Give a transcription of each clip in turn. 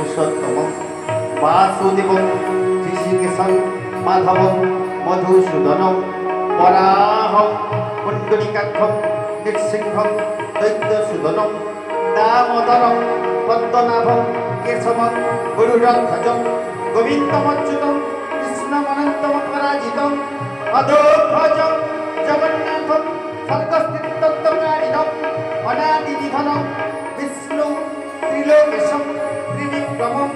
पुरुषोत्तम वासुदेव ऋषिकेश माधव मधुसूदन वराह पुंडरीकाक्षं नृसिंहं दैत्यसूदनं दामोदरं पद्मनाभं केशवं गुरुरध्वजं गोविन्दमच्युतं कृष्णमनन्तं पराजितं अधोध्वजं जगन्नाथं सर्गस्थितत्वकारिणम् अनादिनिधनं विष्णु त्रिलोकेशं त्रिविक्रमं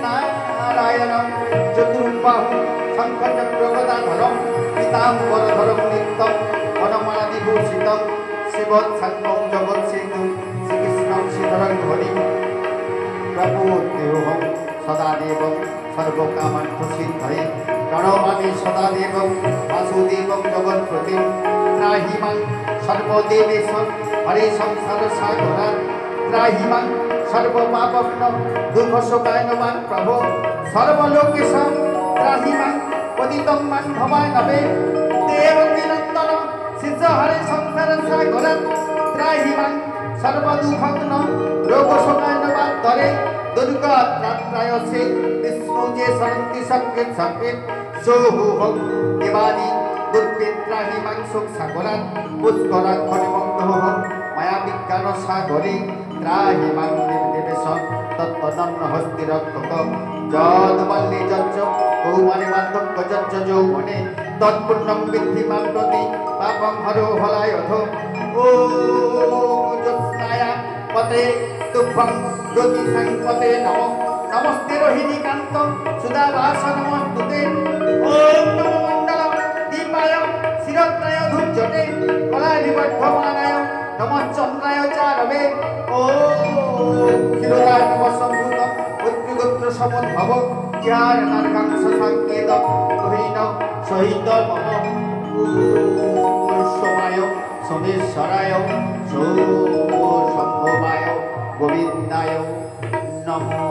नारायणं चतुर्बाहुं शङ्खचक्रगदाधरं पीताम्बरधरं नित्यं वनमादिभूषितं शिवोत्सङ्गं जगत्सेतुं श्रीकृष्णं श्रीधरं हरिं प्रभोदेवं सदादेवं सर्वकामार्थसिद्धये प्रणमामि सदादेवं वासुदेवं जगत्प्रतिं त्राहि मां सर्वदेवेशं हरे संसारसागरात् त्राहि मां सर्वपापघ्नं दुःखशोकायनवां प्रभो सर्वलोकेशं त्राहि मां पतितं मां भवाय नमे देवकीनन्दन सिद्धहरे संसारसागरात् त्राहि मां सर्वदुःखघ्नं रोगशोकायनवां धरे दुर्गात्रायसे विष्णुजे सरन्ति सकृत् सकृत् सोऽहं देवादि दुर्गेत्राहि मां सुखसागरात् पुष्कराक्षरिमग्नोऽहं माया विज्ञानसागरे त्राहि मां देवदेवेशं तत्तदन्नहस्तिरक्षक जद्वल्ले यच्च कौमारे मार्दक्यजच्च यौवने तत्पुण्यं विद्धि मां प्रति पापं हरो हलायथो ॐ ज्योत्स्नाया पते तुभ्यं ज्योतिषाङ्पते नमो नमस्ते रोहिणीकान्तं सुधाभास नमस्तुते ॐ नमो मण्डल दीपाय शिरत्रय धूर्जटे कलाभिवर्धमानाय नमः चन्द्राय चारवे ॐ क्षीरोदाय नमः सम्भूतं पुत्रिगोत्र समुद्भव ज्ञाननार्कांश संकेत गहीन सहित मम सोमाय सोमेश्वराय शम्भवाय गोविन्दाय नमो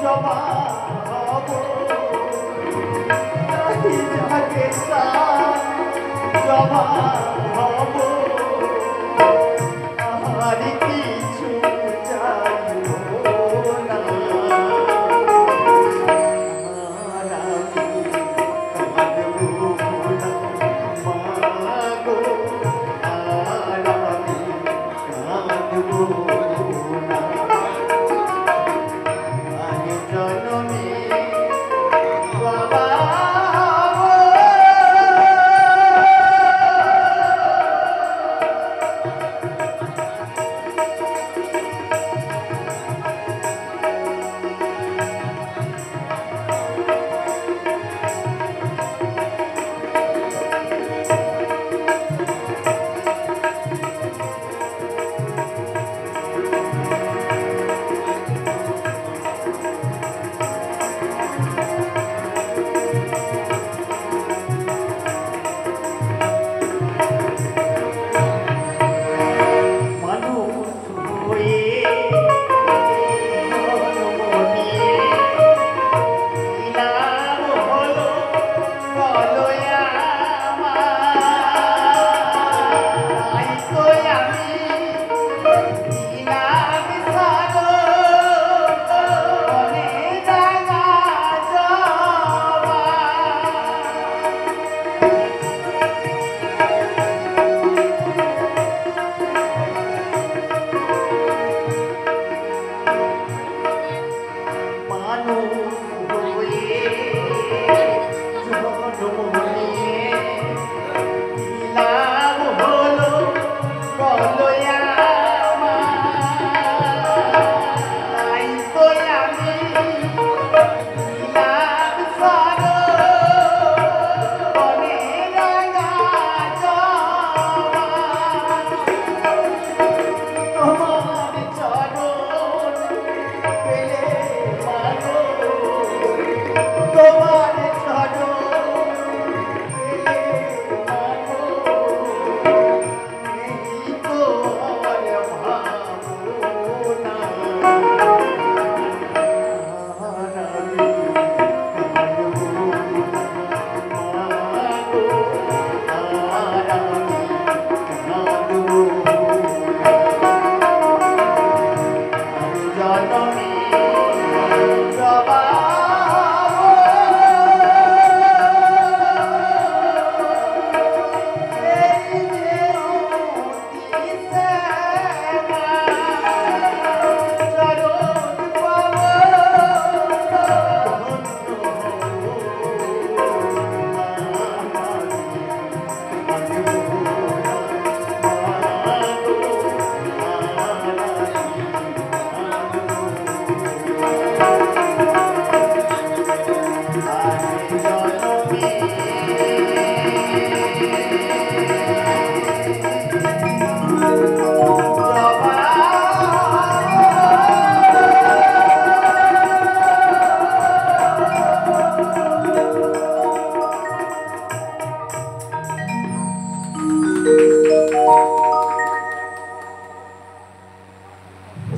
জবা হব যাকে জবা হব আর কিছু চাইব না আর আমি কাঁদবো না মাগো আর আমি কাঁদবো না আজ জন্মে বাবা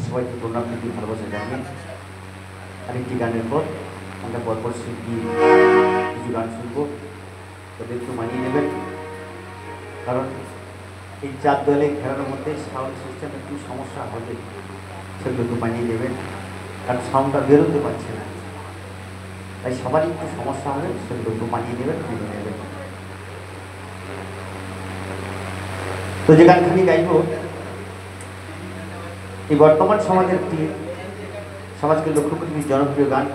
সবাইকে প্রণাম প্রীতি ভালোবাসা জানাই। আরেকটি গানের পর আমরা পরপর শিল্পী কিছু গান শুনবো, তবে একটু মানিয়ে নেবেন, কারণ এই 4 দলে খেলানোর মধ্যে সাউন্ড সিস্টেম একটু সমস্যা হবে, সেগুলো একটু মানিয়ে নেবেন, কারণ সাউন্ডটা বেরোতে পারছে না, তাই সবারই একটু সমস্যা হবে, সেগুলো একটু মানিয়ে নেবেন, মেনে নেবেন। তো যে গানখানি গাইব এই বর্তমান সমাজের একটি সমাজকে লক্ষ্য করে জনপ্রিয় গান।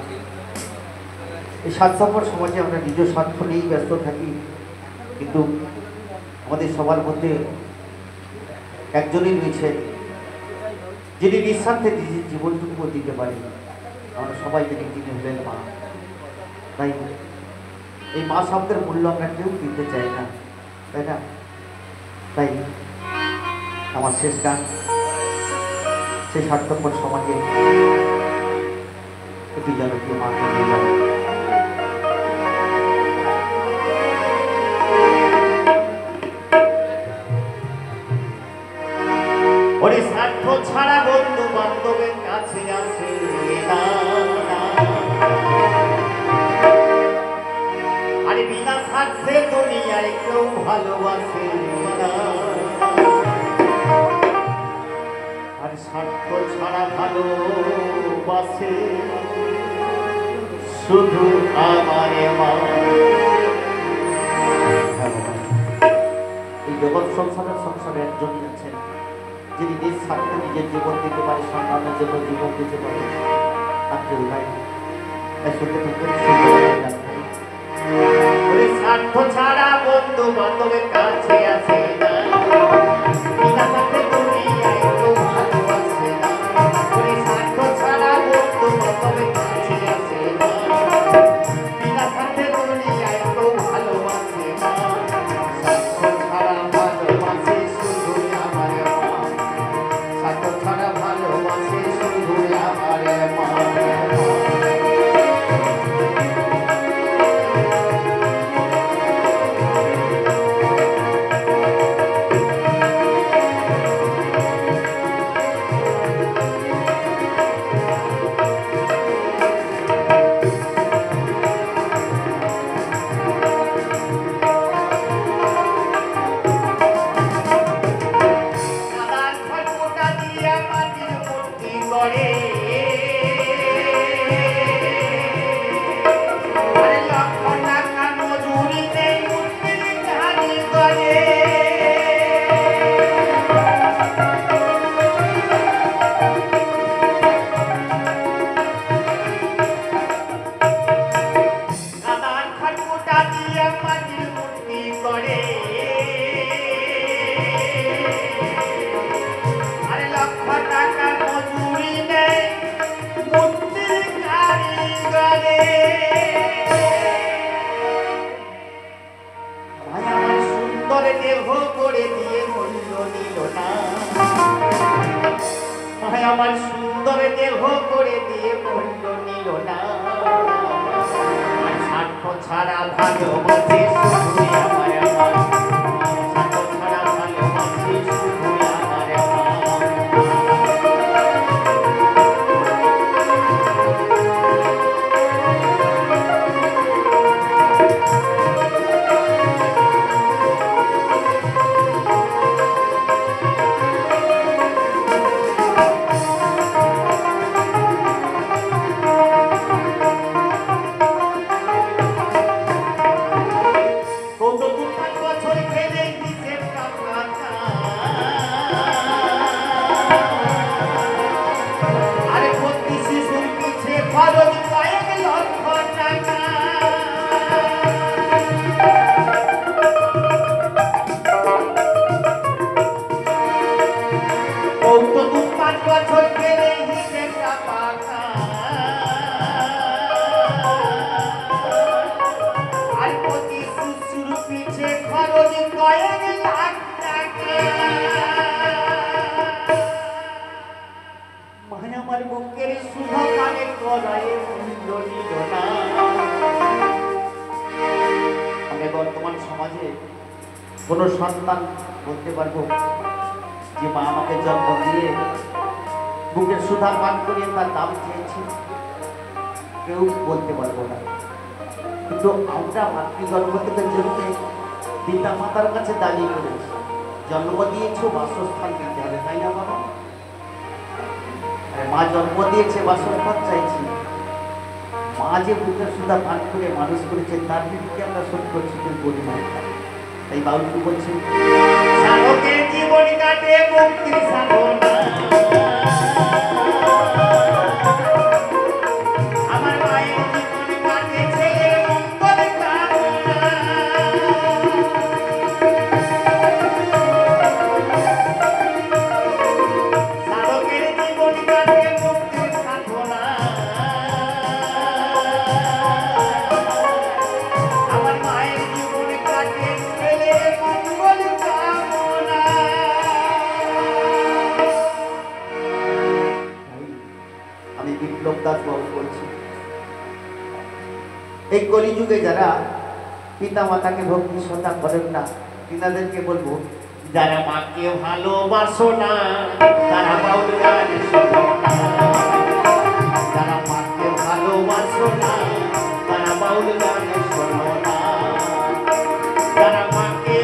এই স্বার্থপর সমাজে আমরা নিজ স্বার্থ নিয়েই ব্যস্ত থাকি, কিন্তু আমাদের সবার মধ্যে একজনই রয়েছে যিনি নিঃস্বার্থে নিজের জীবনটুকু দিতে পারে, আমরা সবাই জানি তিনি হলেন মা। তাই এই মা শব্দের মূল্য আমরা কেউ দিতে চাই না, তাই না? তাই আমার শেষ গান সেই স্বার্থপর সমাজে একটি জনপ্রিয় মাকে নিয়ে যাব। ওরে স্বার্থ ছাড়া বন্ধু বান্ধবের কাছে আসে না। ভালোবাসে না, আর স্বার্থ ছাড়া ভালোবাসে শুধু আমারে মা। এই জগৎ সংসারে একজনই আছেন যিনি নিজ স্বার্থে নিজের জীবন দিতে পারে, সন্তানের জন্য জীবন দিতে পারে, আর কেউ নাই। শুনতে ওরে স্বার্থ ছাড়া বন্ধু বান্ধবের কাছে আসে না, বিনা স্বার্থে দুনিয়ায় কেউ ভালোবাসে না। ওরে স্বার্থ ছাড়া বন্ধু বান্ধবের কাছে আসে না, বিনা স্বার্থে দুনিয়ায় কেউ ভালোবাসে না। স্বার্থ ছাড়া ভালোবাসে শুধু আমার মা, স্বার্থ ছাড়া ভালোবাসে শুধু আমার মা। আমার সুন্দর দেহ করে দিয়ে মূল্য নিল না, স্বার্থ ছাড়া ভালোবাসে শুধু আমার মা, স্বার্থ ছাড়া ভালোবাসে শুধু আমার মা। বর্তমান সমাজে কোন সন্তান বলতে পারবো যে মা আমাকে জন্ম দিয়ে বুকের সুধা পান করিয়ে তার দাম চেয়েছে, কেউ বলতে পারবো না। কিন্তু আমরা মাতৃগর্ভ থেকে জন্মে পিতা মাতার কাছে দাঁড়িয়ে করেছি, জন্ম দিয়েছো বাসস্থান দিতে হবে, তাই না বাবা? মা জন্ম দিয়েছে, বাসস্থান চাইছি। মা যে বুকের সুধা পান করে মানুষ করেছে তার দিকে আমরা শোধ করছি, কেউ করি না। তাই বাউল কি বলছে, সাধকের জীবন কাটে মুক্তির সাধনা, আমার মায়ের জীবন কাটে ছেলের মঙ্গল কামনা। সাধকের জীবন কাটে মুক্তির সাধনা, আমার মায়ের জীবন কাটে ছেলের মঙ্গল কামনা। আমি বিপ্লব দাস বাবু বলছি, এই কলিযুগে যারা পিতা মাতাকে ভক্তি শ্রদ্ধা করেন না, তিনাদেরকে বলবো, যারা মাকে ভালোবাসো না তারা বাউল গান শোনো না, যারা মাকে ভালোবাসো না তারা বাউল গান শোনো না, যারা মাকে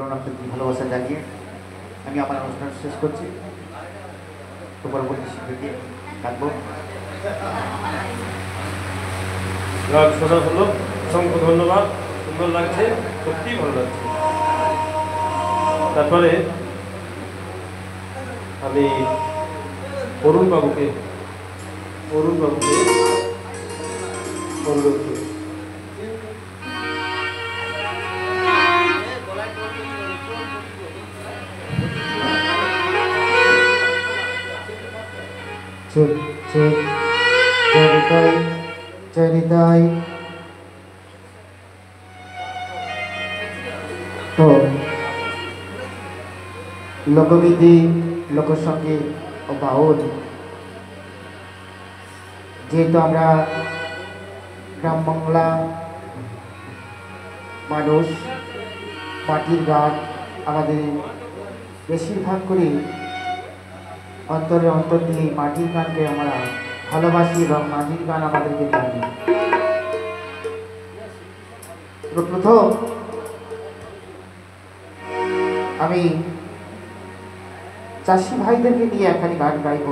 প্রণামী ভালোবাসা জানিয়ে আমি আমার অনুষ্ঠান শেষ করছি। তো পরবর্তী শিল্পীকে ডাকবো। গান শোনা হলো, অসংখ্য ধন্যবাদ, সুন্দর লাগছে, সত্যি ভালো লাগছে। তারপরে আমি অরুণ বাবুকে অনুরোধ করি। চরিতাই তো লোকগীতি, লোকসঙ্গীত ও বাউল, যেহেতু আমরা গ্রাম বাংলা মানুষ, মাটির গান আমাদের বেশিরভাগ করে অন্তরে অন্তর দিয়ে মাটির গানকে আমরা ভালোবাসি এবং মাটির গান আমাদেরকে জানি। প্রথম আমি চাষি ভাইদেরকে নিয়ে একখানি গান গাইব।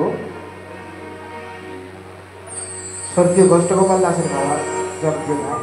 স্বর্গীয় গোষ্ঠগোপাল দাসের গাওয়া জনপ্রিয় গান।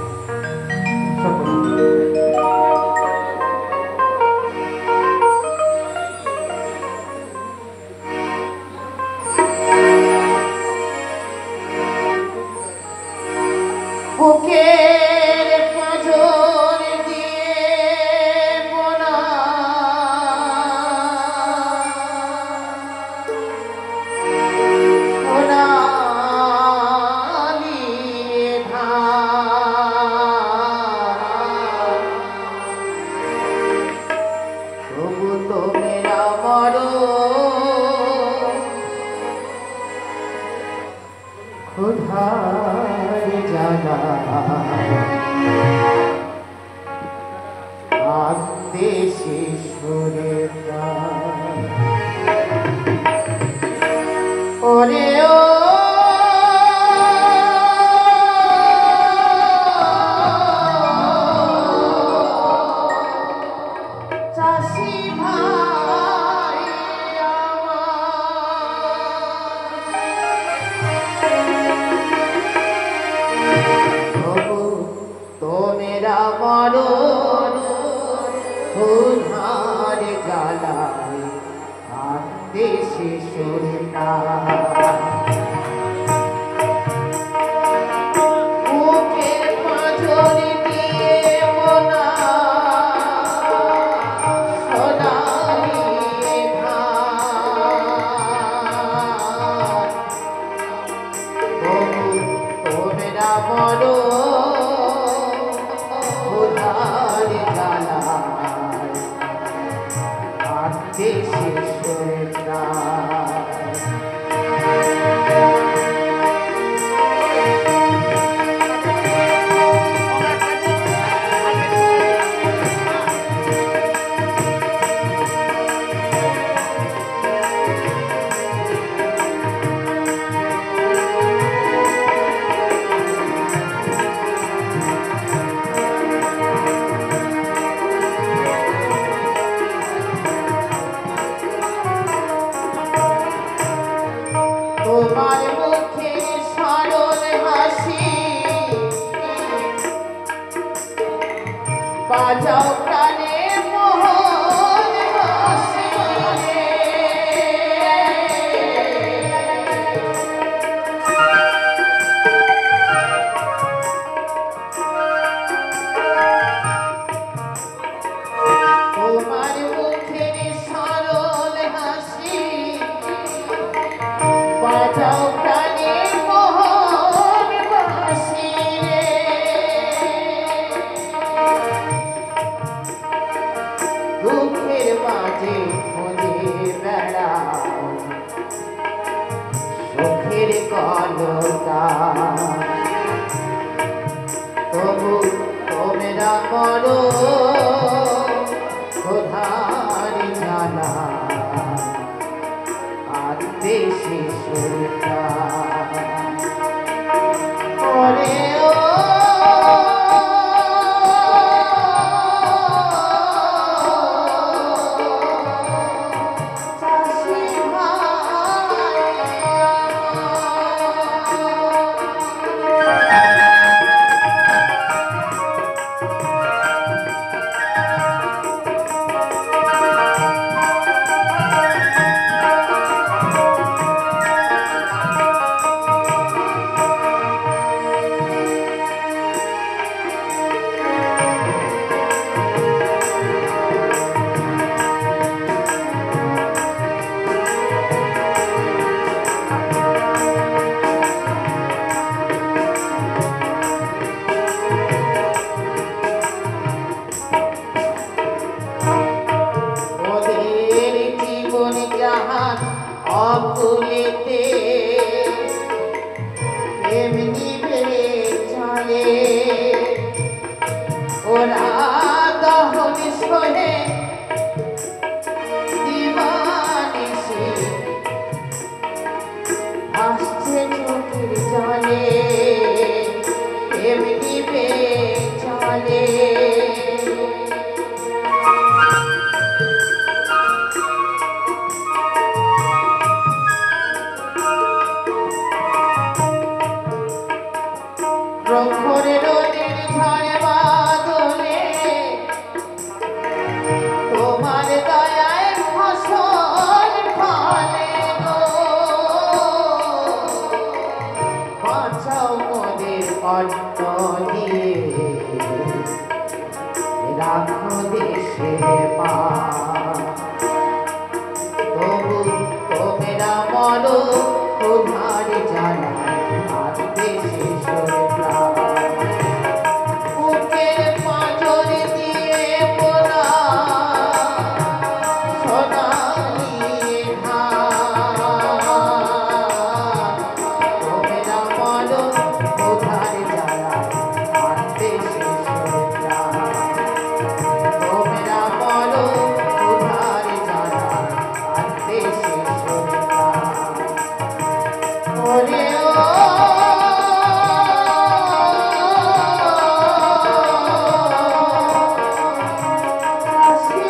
হয়ে দিবানিশি আসছে চোখের জলে এমনি বে চলে প্রখর রোদের ঝড় বাদলে তোমার দয়ায় ফসল ফলে গো বাঁচাও মোদের অন্ন দিয়ে রাখো দেশের মা তবু তোমরা মরো তোমার জানা আর দেশে সরলা বুকের পাঁজর দিয়ে পোড়া সোনালি তোমরা মরো তোমার জানা আর দেশে সরলা তোমরা মরো তোমার জানা আর দেশে সরলা ওরে ও কাশি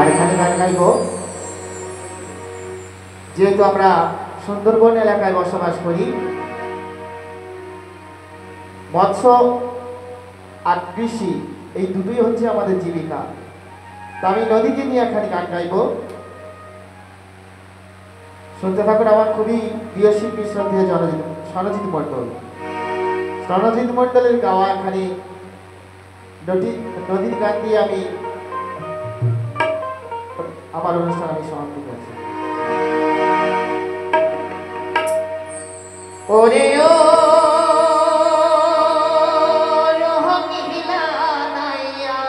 এখানে গান গাইব যেহেতু আমরা সুন্দরবন এলাকায় বসবাস করি মৎস্য আর কৃষি এই দুটোই হচ্ছে আমাদের জীবিকা তো আমি নদীকে নিয়ে একখানি গান গাইব শুনতে থাকুন আমার খুবই প্রিয় শিল্পী শ্রদ্ধেয় সরজিৎ মণ্ডল সরজিৎ মণ্ডলের গাওয়া একখানি নদীর গান দিয়ে আমি আমার অনুষ্ঠান আমি সমাপ্তি করছি ওরে ও রোহিলা নাইয়া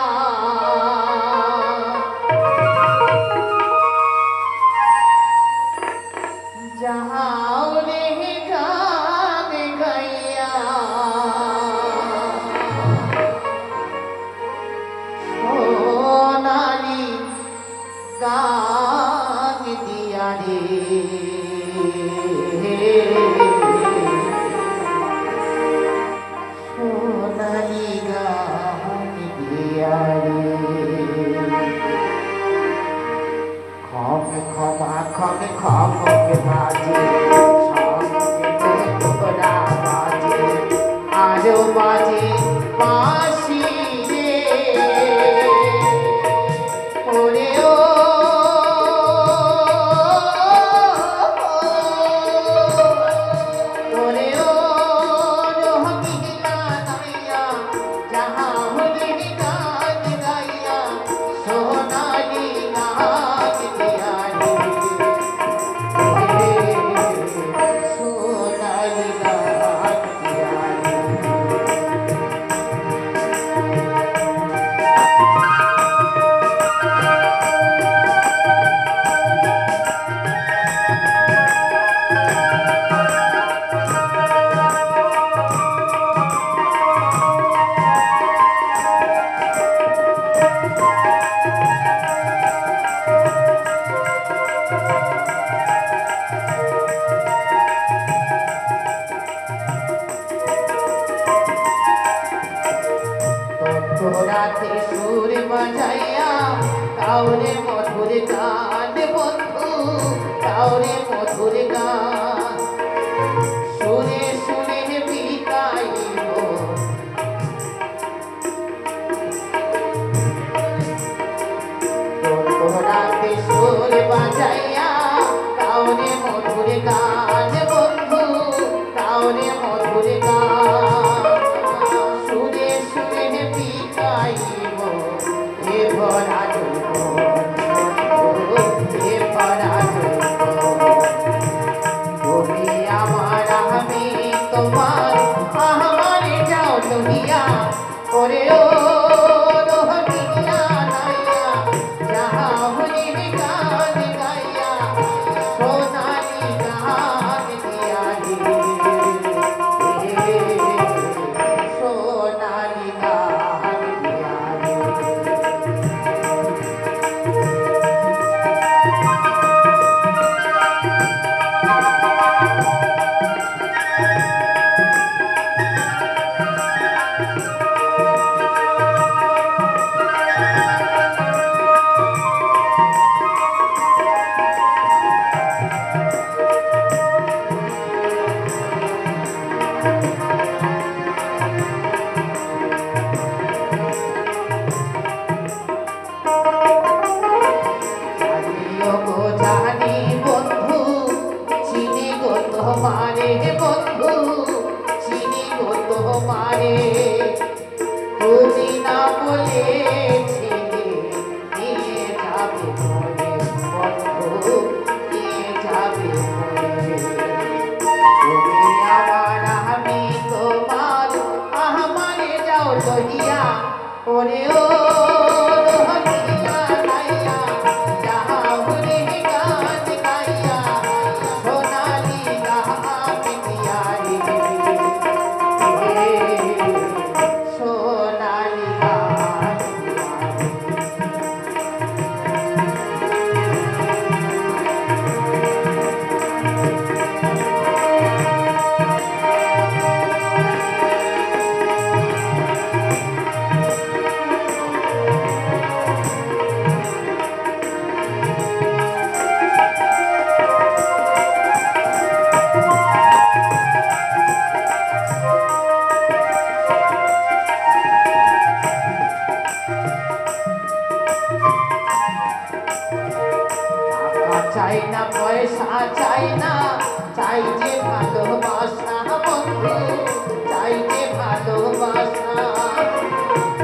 যাও রে গান গাইয়া সোনালি গান দিয়া রে সোনালি গান দিয়া রে খম খমা খমে খমকে বাজে সঙ্গে তোরা বাজে আরো বাজে বাঁশি রে ওরে ও ওরে ও রোহিলা নাইয়া যাহা হলে গান গাইয়া সোনালি গান দিয়া রে সোনালি গান দিয়া রে রাতে সুর বাজাইয়া কাউরে মধুর গান বন্ধু কাউরে মধুর গান শুনে শুনে বিকাইব রাতে সুর বাজাইয়া কাউরে মধুর গান বন্ধু কাউরে মধুর গান শুনে শুনে বিকাইব এ ভরা তুমি আমার আমি তোমার আমার যাও লহিয়া করে ও রোহিলা নাইয়া যাহা পরে বন্ধু নিয়ে যাবে পরে তুমি আমার আমি তোমার আমারে যাও লহিয়া ওরে ও রহিয়া গাইয়া যাও রে গান গাইয়া সোনালি গান দিয়া রে সোনালি গান চাই না পয়সা চাই না চাই যে ভালোবাসা বন্ধু চাই যে ভালোবাসা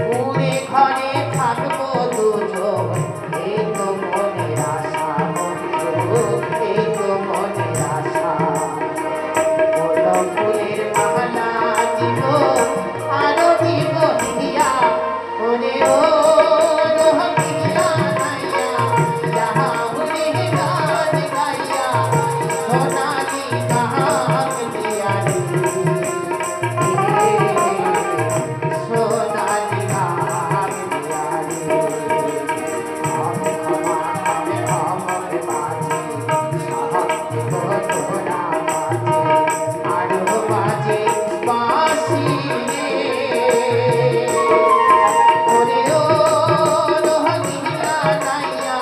পুরে ঘরে থাকবো দুজন এই তো মনের আশা বন্ধু এই তো মনের আশা বলো ফুলের মালা দিব আরো দিব দিয়া ওরে ও রহিয়া গাইয়া যাও রে গান গাইয়া সোনালি গান দিয়া রে সোনালি গান দিয়া রে আমি ক্ষমা আমি ক্ষমা বাজে সাহায্য তোরা বাজে আরো বাজে বাঁশি রে ওরে ও রহিয়া গাইয়া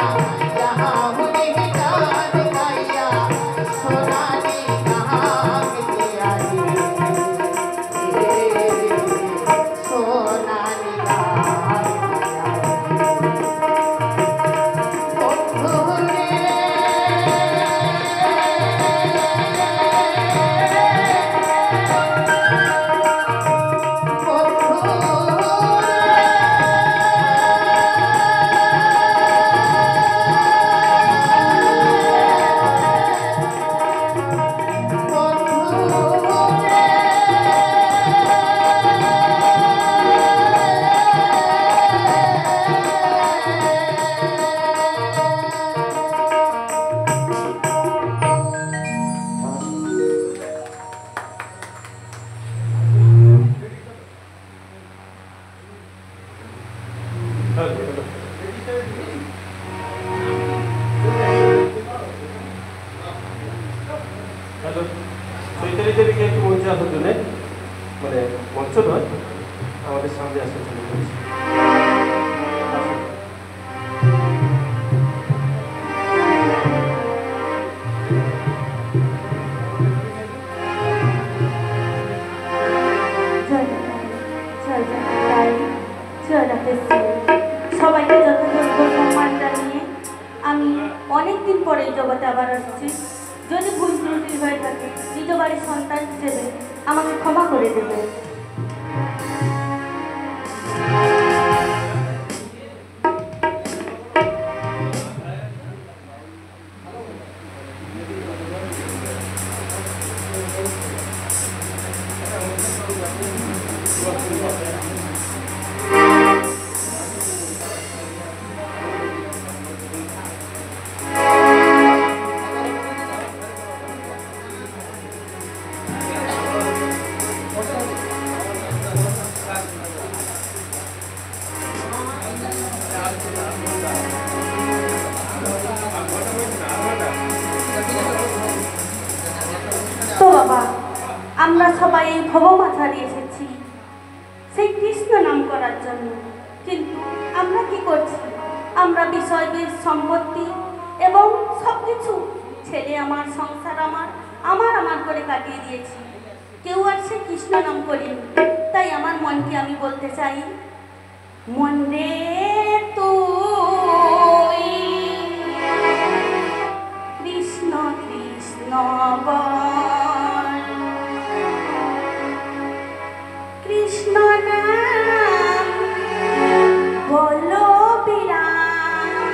যাও রে গান গাইয়া সোনালি গান দিয়া রে সোনালি গান দিয়া বন্ধু রে হ্যালো চৈতালি দেবীকে একটু মঞ্চে আসার জন্য মানে মঞ্চ নয় আমাদের সামনে আসার জন্য বলছি। সবাইকে যথাযোগ্য সম্মান জানিয়ে আমি অনেকদিন পরে এই জগতে আবার আসছি। যদি ভুল ত্রুটি হয়ে থাকে নিজ বাড়ির সন্তান হিসেবে আমাকে ক্ষমা করে দেবে। তো বাবা, আমরা সবাই এই ভবমাথারে এসেছি সেই কৃষ্ণ নাম করার জন্য, কিন্তু আমরা কি করছি? আমরা বিষয় সম্পত্তি এবং সবকিছু ছেলে আমার, সংসার আমার আমার করে কাটিয়ে দিয়েছি। কেউ আর সে কৃষ্ণ নাম করিনি। তাই আমার মনকে আমি বলতে চাই, মন রে তুই কৃষ্ণ কৃষ্ণ বল, কৃষ্ণ নাম বলো বিরাম,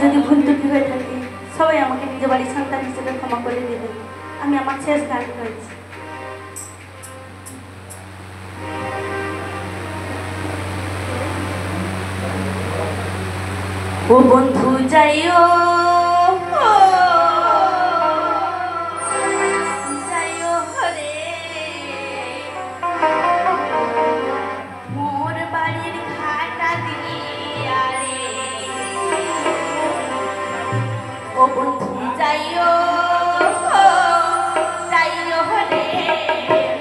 যদি ভুল ত্রুটি হয়ে থাকে সবাই আমাকে নিজের বাড়ির সন্তান হিসেবে ক্ষমা করে দেবেন। আমি আমার শেষ গান করেছি। ও বন্ধু যাইও যাইও হরে মোর বাড়ির ঘাটা দিয়া রে। ও বন্ধু যাইও যাইও হরে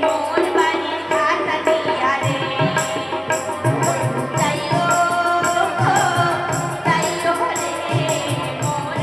মোর বাড়ির ঘাটা দিয়া রে। যাইও যাইও হরে মোর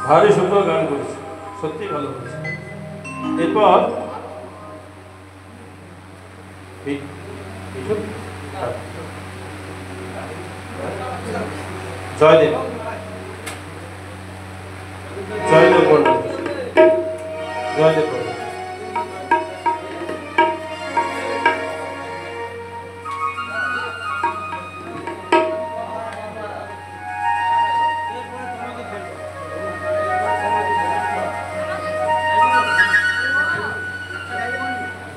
ভারী সুন্দর গান করেছে, সত্যি ভালো হয়েছে। এরপর জয়দেব, জয়দেব মন্ডল, জয়দেব মন্ডল।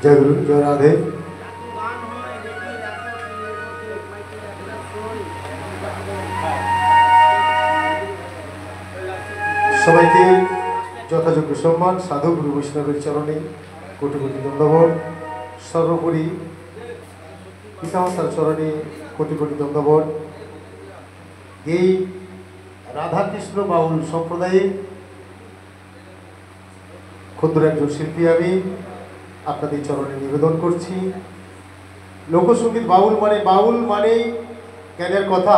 জয় গুরু, জয় রাধে। সবাইকে যথাযোগ্য সম্মান, সাধু গুরু বৈষ্ণবের চরণে কোটি কোটি দণ্ডবত। সর্বোপরি পিতামাতার চরণে কোটি কোটি দণ্ডবত। এই রাধাকৃষ্ণ বাউল সম্প্রদায়ে ক্ষুদ্র একজন শিল্পী আমি আপনাদের চরণে নিবেদন করছি। লোকসঙ্গীত বাউল মানেই জ্ঞানের কথা।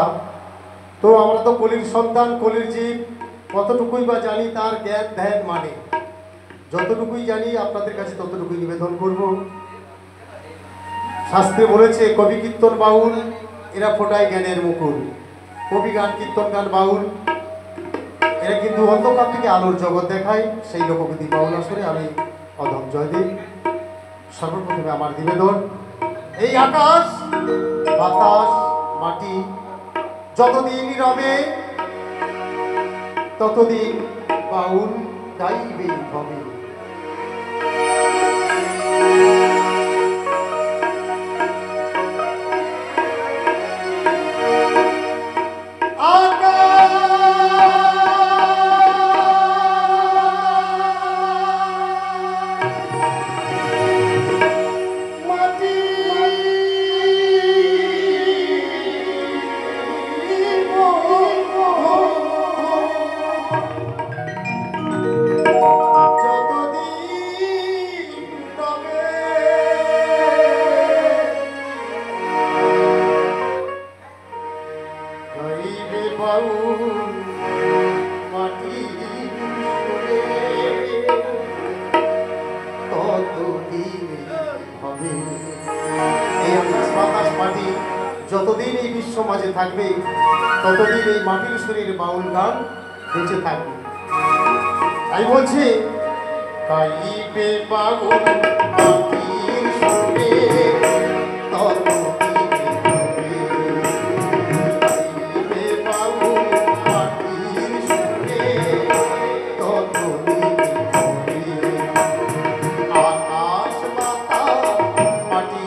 তো আমরা তো কলির সন্তান, কলির জীব, কতটুকুই বা জানি তার জ্ঞান ধ্যান মানে। যতটুকুই জানি আপনাদের কাছে ততটুকুই নিবেদন করব। শাস্ত্রে বলেছে কবি কীর্তন বাউল এরা ফোটায় জ্ঞানের মুকুল। কবি গান, কীর্তন গান, বাউল এরা কিন্তু অন্ধকার থেকে আলোর জগৎ দেখায়। সেই লোকগীতি বাউল আসরে আমি অধম জয়দেব। সর্বপ্রথমে আমার নিবেদন, এই আকাশ বাতাস মাটি যতদিন রবে ততদিন বাউল গাইবে হবে। যতদিন এই বিশ্ব মাঝে থাকবে ততদিন এই মাটির শরীর বাউল গান বেঁচে থাকবে। তাই বলছি গাইবে বাউল মাটির সুরে ততদিন গাইবে বাউল মাটির সুরে ততদিন আকাশ বাতাস মাটি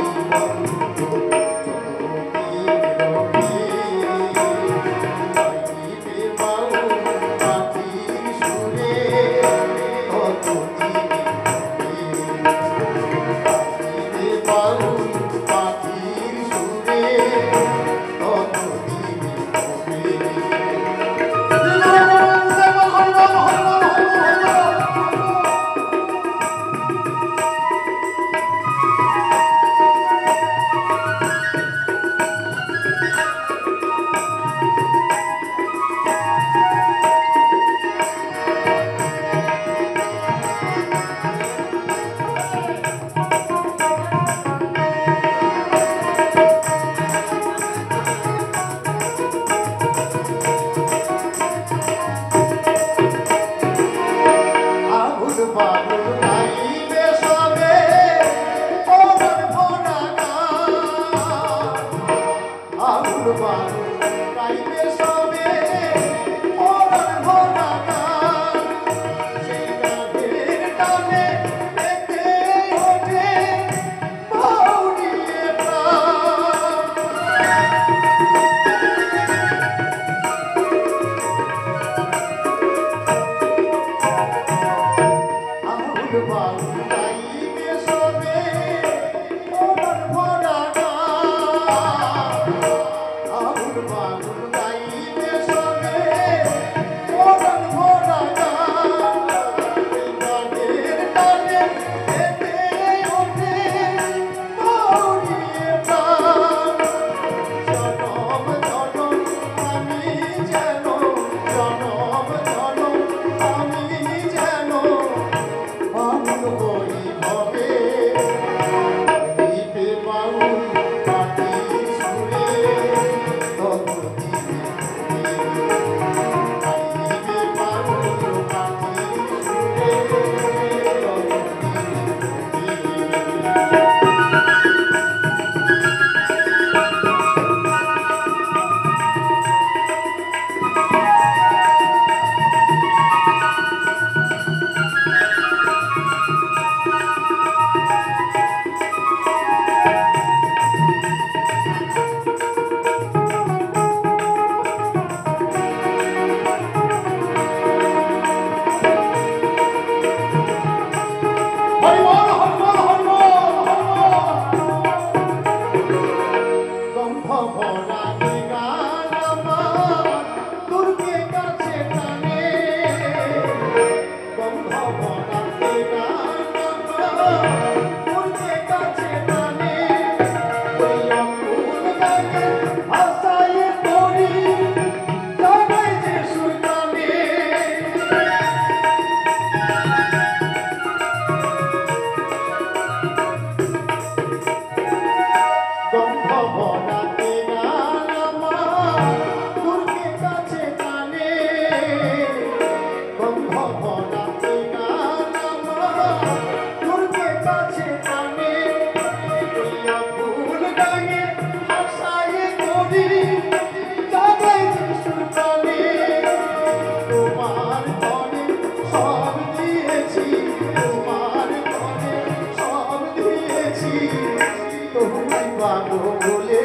পাবো বলে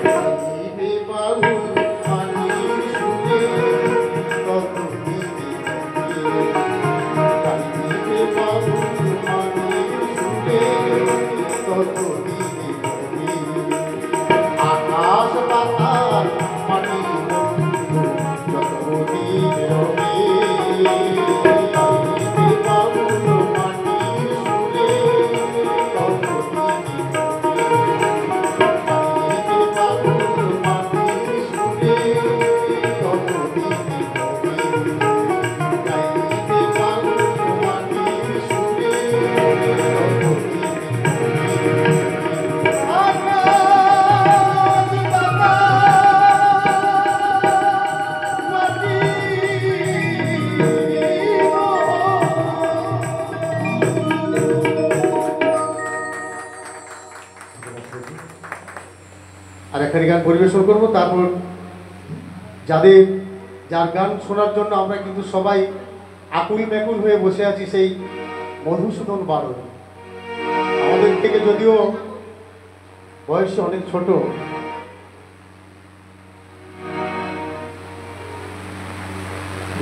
গাইবে বাউল মাটির সুরে তত দিনে গাইবে বাউল মাটির সুরে তত দিনে আকাশ পাতাল মাটি বন্ধু যত দিন রবে গাইবে বাউল মাটির সুরে তত দিনে গাইবে বাউল মাটির সুরে তত দিনে গাইবে বাউল মাটির সুরে তত আর একখানি গান পরিবেশন করবো। তারপর যার গান শোনার জন্য আমরা কিন্তু সবাই আকুল ব্যাকুল হয়ে বসে আছি, সেই মধুসূদন বারণ। আমাদের থেকে যদিও বয়সে অনেক ছোট,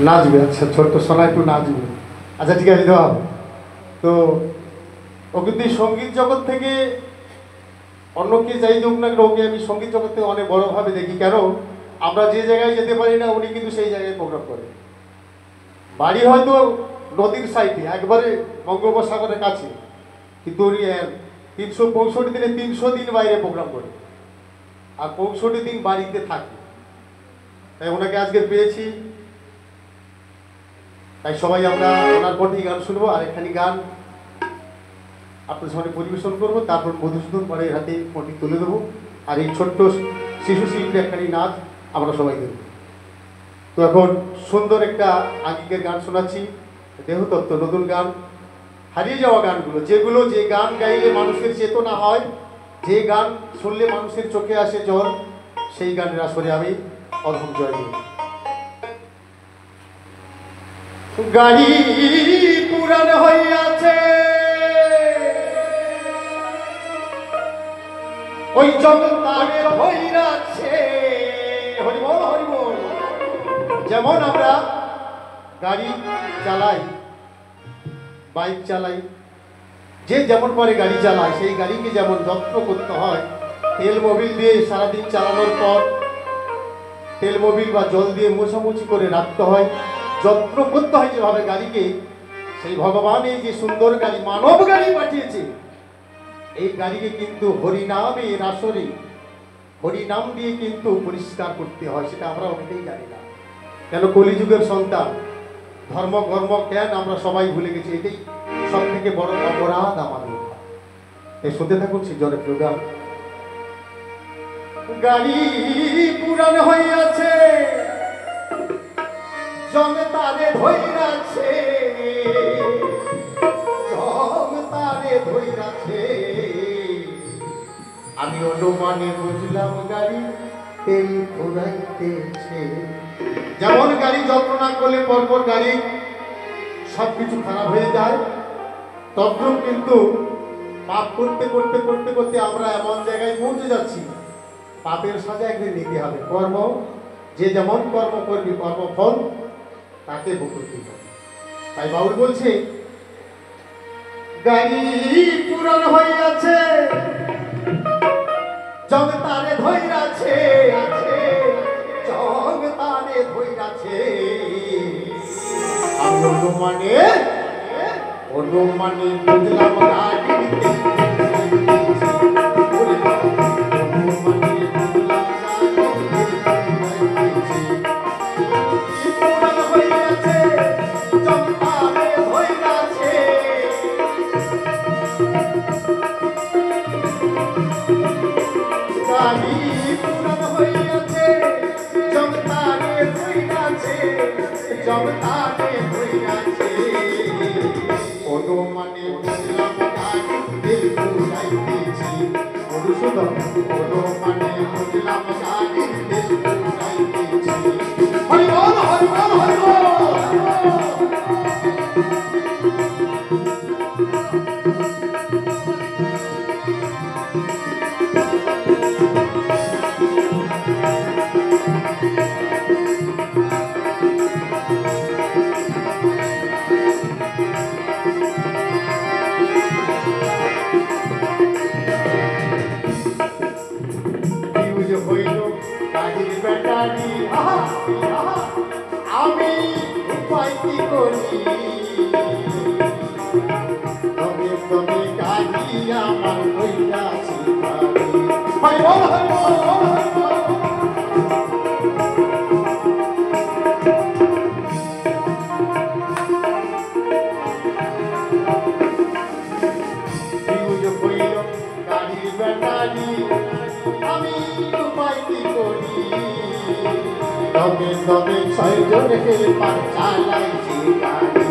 নাচবে। আচ্ছা, ছোট্ট সোনা একটু নাচবে। আচ্ছা ঠিক আছে, দেওয়া হবে। তো ও কিন্তু এই সঙ্গীত জগৎ থেকে অন্য কে যাই হোক না কেন, ওকে আমি সঙ্গীত জগৎ থেকে অনেক বড়োভাবে দেখি। কেন, আমরা যে জায়গায় যেতে পারি না উনি কিন্তু সেই জায়গায় প্রোগ্রাম করে। বাড়ি হয়তো নদীর সাইডে, একবারে বঙ্গোপসাগরের কাছে, কিন্তু উনি 365 দিনে 300 দিন বাইরে প্রোগ্রাম করে, আর 65 দিন বাড়িতে থাকে। তাই ওনাকে আজকে পেয়েছি, তাই সবাই আমরা ওনার কণ্ঠেই গান শুনবো। আর একখানি গান আপনার সামনে পরিবেশন করবো। তারপর মধুসূদন পরের হাতে ফোনটি তুলে দেবো। আর এই ছোট্ট শিশু শিল্পী একখানি নাচ আমরা সবাই দেব। তো এখন সুন্দর একটা আঙ্গিকের গান শোনাচ্ছি, দেহতত্ত্ব, নতুন গান, হারিয়ে যাওয়া গানগুলো, যে গান গাইলে মানুষের চেতনা হয়, যে গান শুনলে মানুষের চোখে আসে জল, সেই গানের আসরে আমি অধম জয় দিই। গাড়ি পুরান হইয়াছে ওই জগতারে হইরাছে, হরিবল হরিবল। যেমন আমরা গাড়ি চালাই, বাইক চালাই, যে যেমন পরে গাড়ি চালায়, সেই গাড়িকে যেমন যত্ন করতে হয়, তেল মোবিল দিয়ে সারাদিন চালানোর পর তেল মোবিল বা জল দিয়ে মোছামুছি করে রাখতে হয়, যত্ন করতে হয় যেভাবে গাড়িকে, সেই ভগবান এই যে সুন্দর গাড়ি, মানব গাড়ি পাঠিয়েছে, এই গাড়িকে কিন্তু হরিনামের আসরে হরিনাম দিয়ে কিন্তু পরিষ্কার করতে হয়। সেটা আমরা অনেকেই জানি না। কেন, কলিযুগের সন্তান, ধর্ম কর্ম জ্ঞান আমরা সবাই ভুলে গেছি। এটাই সব থেকে বড় অপরাধ আমাদের। এই শুনতে থাকুন সেই জনপ্রিয় গান। গাড়ি পুরান হইয়াছে জং তারে ধইরাছে, জং তারে ধইরাছে, আমি অনুমানে বুঝলাম গাড়ি তেল ফুরাইতেছে। যেমন গাড়ি যত্ন না করলে পরপর গাড়ি সবকিছু খারাপ হয়ে যায়, তদ্রুপ কিন্তু পাপ করতে করতে করতে করতে আমরা এমন জায়গায় পৌঁছে যাচ্ছি, পাপের সাজা একদিন নিতে হবে। কর্ম, যে যেমন কর্ম করবি কর্মফল তাকে ভোগ করতে হবে। তাই বাউল বলছে, গাড়ি পুরান হইয়াছে জং তারে ধইরাছে, জং তারে ধইরাছে, আমি অনুমানে বুঝলাম গাড়িতে বল হরি বল হরি বল। ফিউজ হইল গাড়ির ব্যাটারি, আমি উপায় কি করি? তবে তবে 6 জন হেল্পার চালাইছি গাড়ি,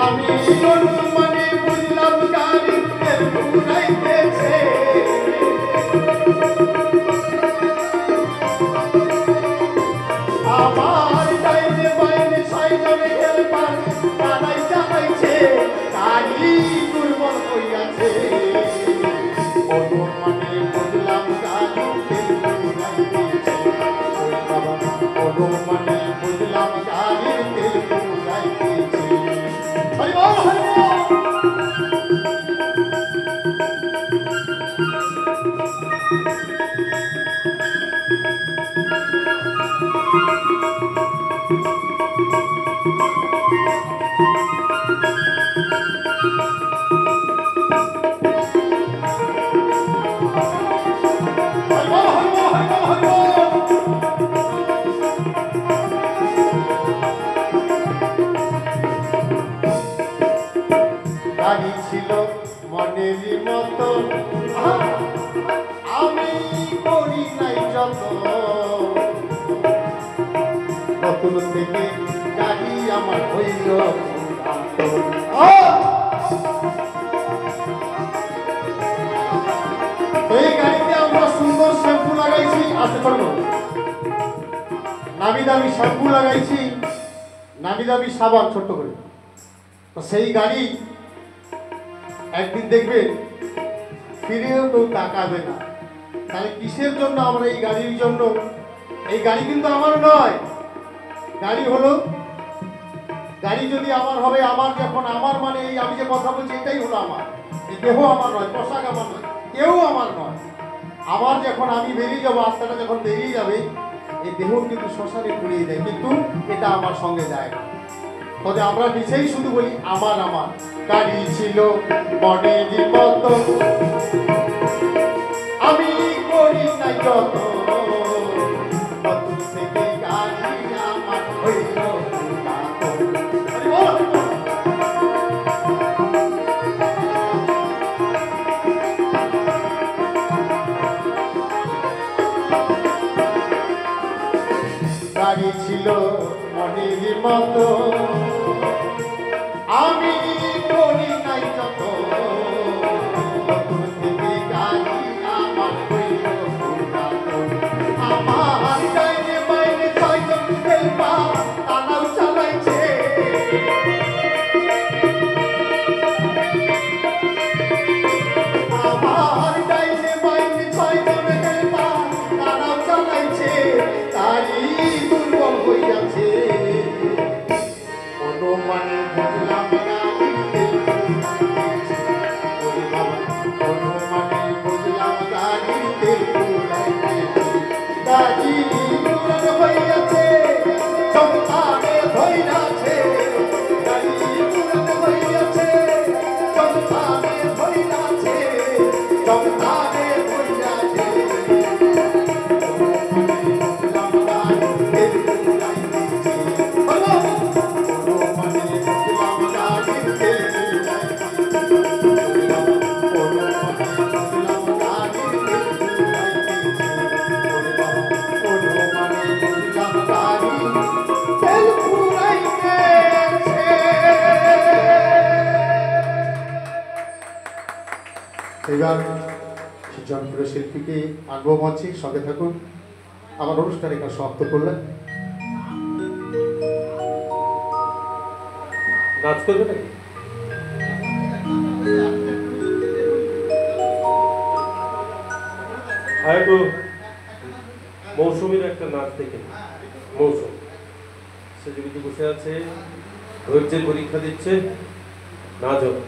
আমি অনুমানে বুঝলাম গাড়ি তেল ফুরাইতেছে। আমার ডাইনে বাইনে 6 জন হেল্পার গাড়ি চালাইছে, গাড়ি দুর্বল হইয়াছে। অনুমানে বুঝলাম গাড়ি তেল ফুরাইতেছে। ওই বাবা, অনুমানে বুঝলাম গাড়ি তেল ফুরাইতেছে। হরি বল হরি বল। হরি বল হরি বল হরি বল হরি বল। গাড়ি ছিল মনেরই মতো, আমি করি নাই যত। নতুন থেকে গাড়ি আমার হইল এই গাড়িতে আমরা সুন্দর শ্যাম্পু লাগাইছি, আসতে পারবো নামি দামি শ্যাম্পু লাগাইছি, নামি দামি সাবান ছোট্ট করে। তো সেই গাড়ি একদিন দেখবেন ফিরেও কেউ তাকাবে না। তাহলে কিসের জন্য আমরা এই গাড়ির জন্য? এই গাড়ি কিন্তু আমার নয়, গাড়ি হলো, গাড়ি যদি আমার হবে, আমার যখন আমার মানে এই আমি যে কথা বলছি এটাই হলো আমার। এই দেহ আমার নয়, পোশাক আমার নয়, কেউ আমার নয়। আমার যখন আমি বেরিয়ে যাবো, আত্মাটা যখন বেরিয়ে যাবে, এই দেহ কিন্তু শ্মশানে পুড়িয়ে যায়, কিন্তু এটা আমার সঙ্গে যায় না। তবে আমরা নিজেই শুধু বলি আমার আমার। গাড়ি ছিল মনেরই মতো, আমি করি নাই যত। নতুন থেকে গাড়ি আমার হইল পুরাতন। হরি বল হরি বল। গাড়ি ছিল মনেরই মতো, আমি করি নাই যত। নতুন থেকে গাড়ি আমার হইল পুরাতন। আমার ডাইনে বাইনে 6 জন হেল্পার তারাও চালাইছে। আমার ডাইনে বাইনে 6 জন হেল্পার তারাও চালাইছে, গাড়ি দুর্বল হইয়াছে। অনুমানে বুঝলাম গাড়ি তেল ফুরাইতেছে। ওই বাবা, অনুমানে বুঝলাম গাড়ি তেল ফুরাইতেছে। গাড়ি পুরান হইয়াছে, সংসারে ধইরাছে। গাড়ি পুরান হইয়াছে, সংসারে ধইরাছে, সংসারে ধইরাছে। বুঝলাম গাড়ি তেল ফুরাইতেছে। হলো অনুমানে বুঝলাম গাড়ি তেল ফুরাইতেছে। অনুমানে বুঝলাম গাড়ি তেল ফুরাইতেছে। অনুমানে বুঝলাম গাড়ি তেল ফুরাইতেছে। এবার জনপ্রিয় শিল্পীকে আনবো মঞ্চে, সঙ্গে থাকুন। আমার অনুষ্ঠান এখানে সমাপ্ত করলাম। নাচ করবে নাকি? হয়তো মৌসুমীর একটা নাচ দেখে, মৌসুম সে যদি বসে আছে, ধৈর্যের পরীক্ষা দিচ্ছে, নাচ হোক।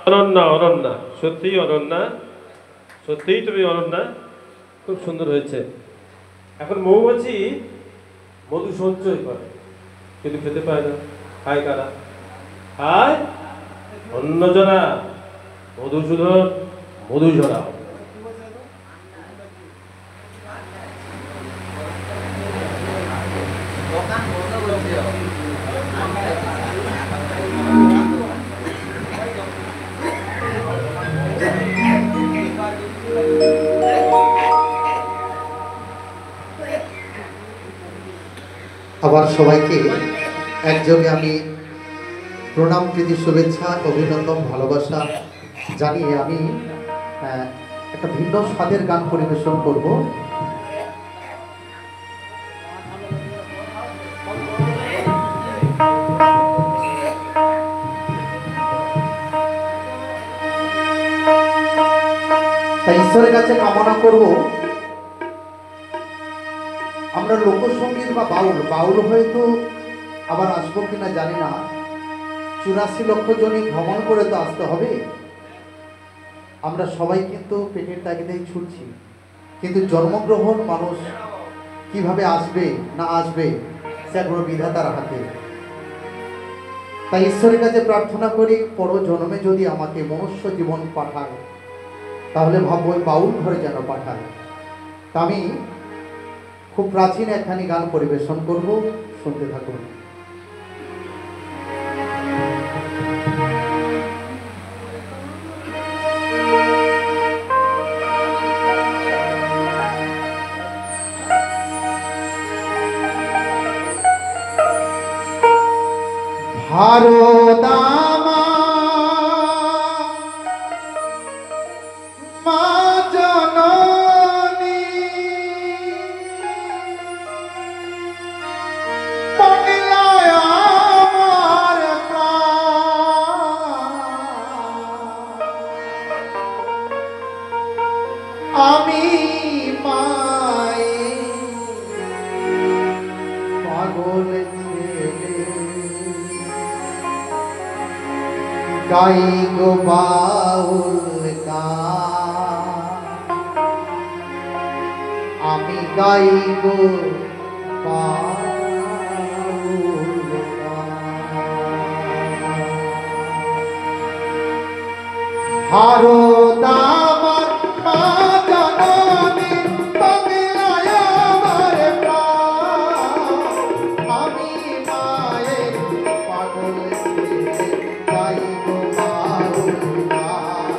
অনন্যা, অনন্যা, সত্যিই অনন্যা, সত্যিই তুমি অনন্যা, খুব সুন্দর হয়েছে। এখন মৌমাছি মধু সঞ্চয় করে কিন্তু খেতে পায় না, খায় কারা? খায় অন্যজনা। মধুসূদন, মধু ঝরাও। আবার সবাইকে একযোগে আমি প্রণাম, প্রীতি, শুভেচ্ছা, অভিনন্দন, ভালোবাসা জানিয়ে আমি একটা ভিন্ন স্বাদের গান পরিবেশন করব। তাই ঈশ্বরের কাছে কামনা করব আমরা লোকসঙ্গীত বা বাউল হয়তো আবার আসবো কিনা জানি না, 84 লক্ষ জনই ভ্রমণ করে তো আসতে হবে। আমরা সবাই কিন্তু পেটের তাগিদেই ছুটছি, কিন্তু জন্মগ্রহণ মানুষ কিভাবে আসবে না আসবে সে একবার বিধাতার হাতে। তাই ঈশ্বরের কাছে প্রার্থনা করি পর জন্মে যদি আমাকে মনুষ্য জীবন পাঠায় তাহলে ভাববো বাউল ঘরে যেন পাঠায়। তা আমি খুব প্রাচীন একখানি গান পরিবেশন করব, শুনতে থাকুন। ভারত মা জননী বাংলায় আমার প্রাণ, আমি মায়ের পাগল গাই গো বাউল গান, আমি গাই গো বাউল গান। ভারত আমার মা জননী বাংলায় আমার প্রাণ, আমি মায়ের পাগল গাই গো বাউল গান,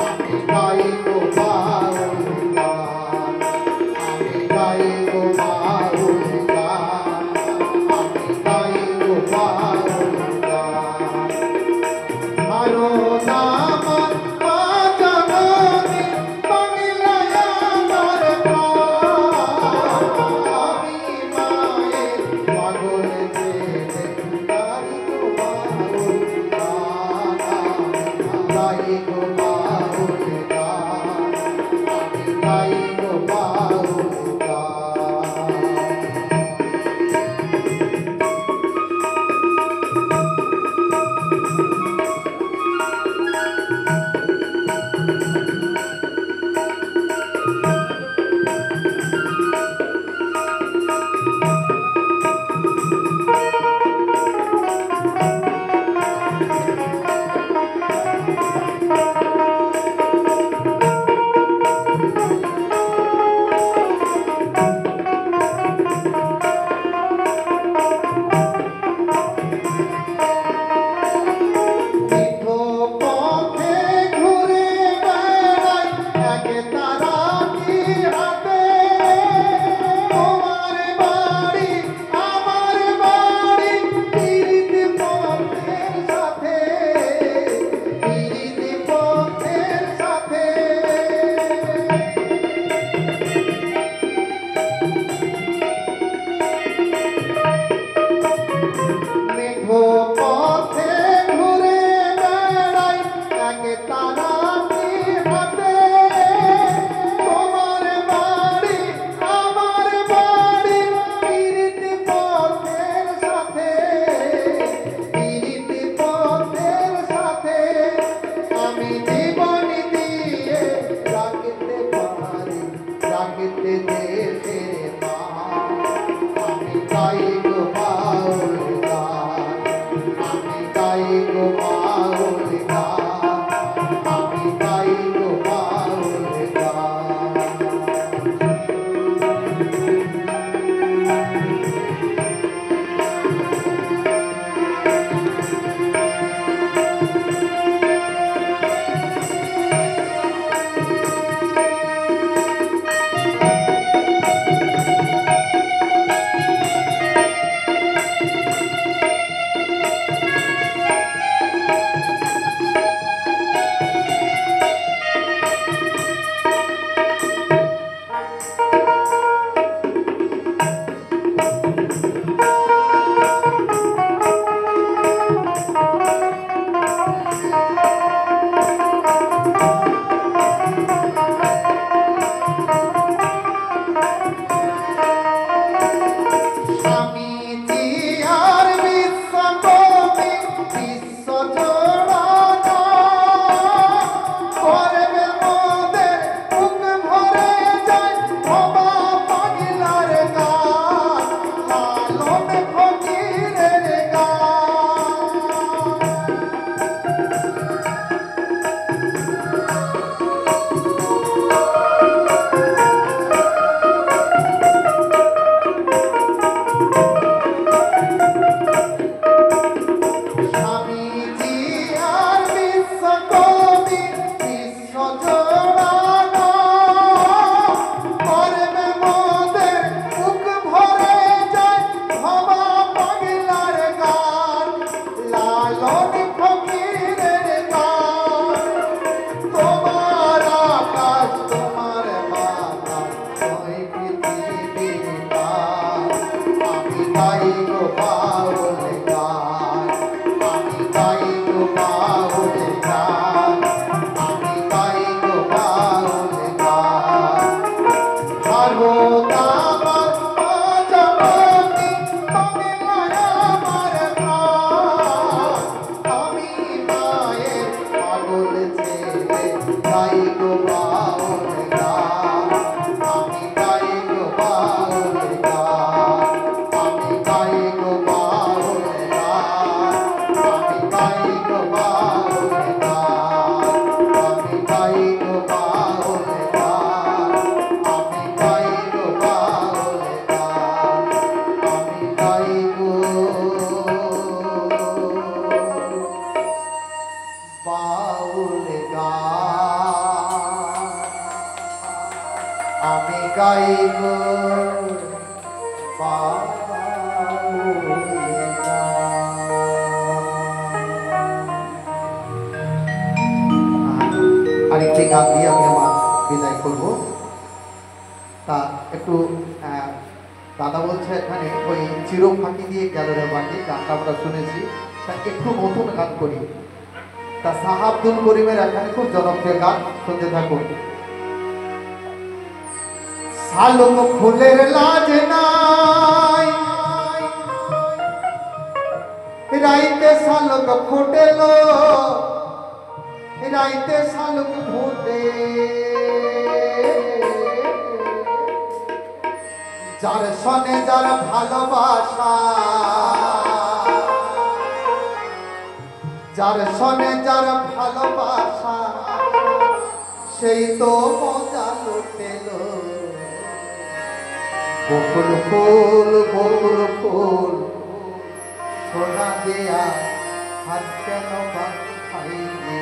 আমি গাই গো বাউল গান, আমি গাই গো বাউল গান, আমি গাই গো বাউল গান। ভারত আমার মা জননী গাই গো বাউল গান, আমি গাই গো বাউল গান। আরেকটি গান দিয়ে আমি আমার বিদায় করব। তা একটু দাদা বলছে এখানে ওই চির ফাঁকি দিয়ে গেল রে বাকি গানটা আমরা শুনেছি, তা একটু নতুন গান করি। তা শাহ আব্দুল করিমের এখানে খুব জনপ্রিয় গান শুনতে থাকুন। শালুক ফুলের লাজ নাই, রাইতে শালুক ফুটেল, রাইতে শালুক ফুটে, যার সনে যার ভালোবাসা, যার সনে যার ভালোবাসা, সেই তো মজা লুটেল। বকুল ফুল বকুল ফুল সোনা দেয়া হাত কেন বাঁধাইলি?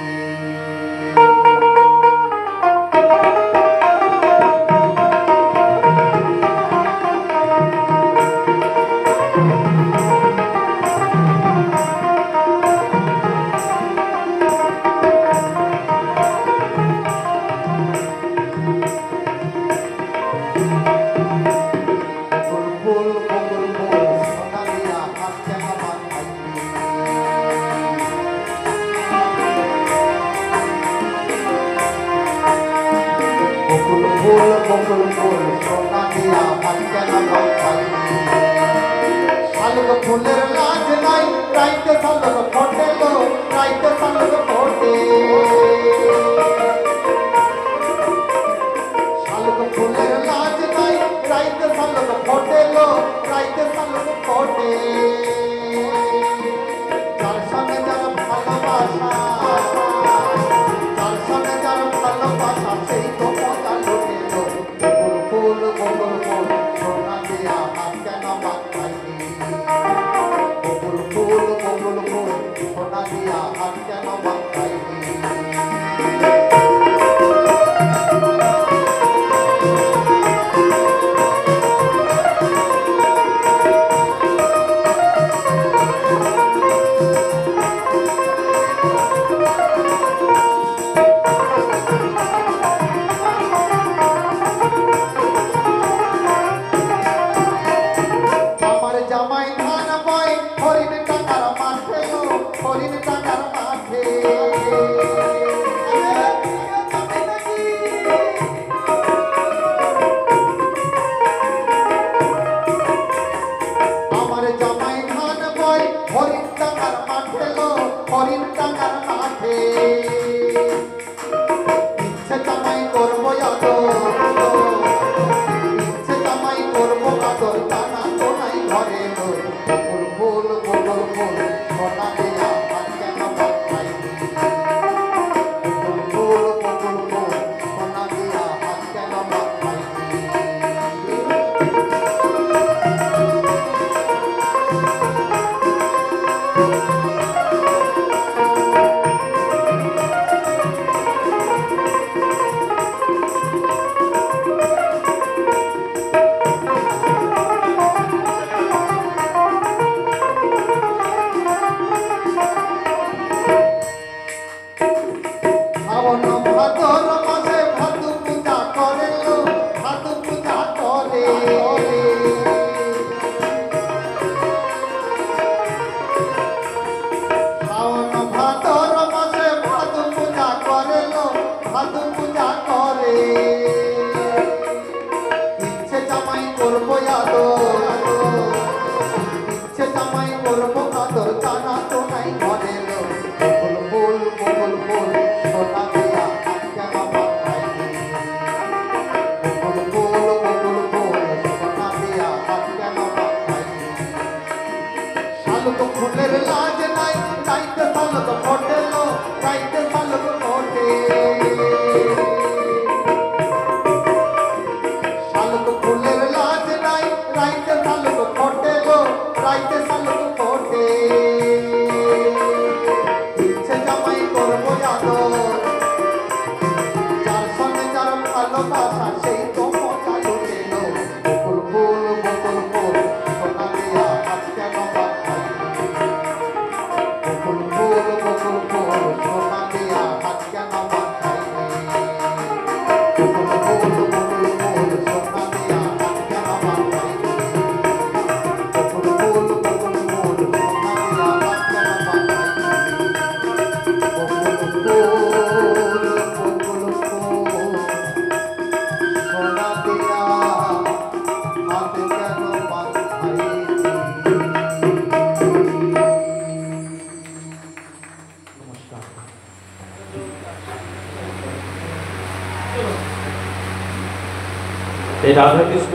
এই রাধাকৃষ্ণ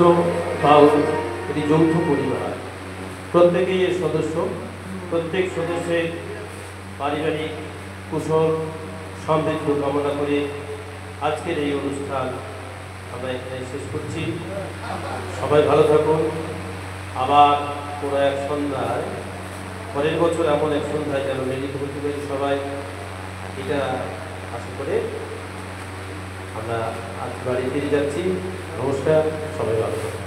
বাউল এটি যৌথ পরিবার, প্রত্যেকেই এর সদস্য। প্রত্যেক সদস্যের পারিবারিক কুশল সমৃদ্ধ কামনা করে আজকের এই অনুষ্ঠান আমরা এখানে শেষ করছি। সবাই ভালো থাকুন। আবার কোনো এক সন্ধ্যায়, পরের বছর এমন এক সন্ধ্যায় যেন মিলিত হতে পারি সবাই, এটা আশা করে আমরা আজ বাড়ি ফিরে যাচ্ছি। নমস্কার, সবাই ভালো থাকুন।